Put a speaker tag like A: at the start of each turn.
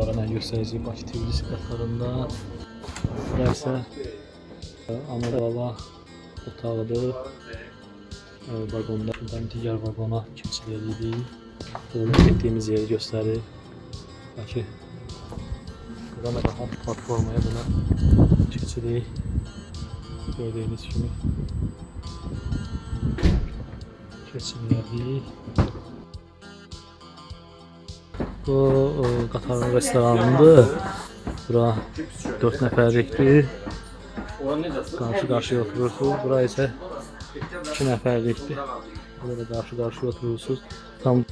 A: Mən göstərəcəyim Bakı Tbilisi qatarında. Burası ana baba otağıdır. Vaqonda buradan digər vaqona keçid edirik. Burada getdiyimiz yeri göstərir. Bakı buradan rahat platformaya buna keçirik. Gördüyünüz kimi keçirik. Bu qatarın restoranıdır. Bura 4 nəfərlikdir. Qarşı-qarşıya oturursunuz. Bura isə 2 nəfərlikdir. Burada qarşı-qarşıya oturursunuz. Tam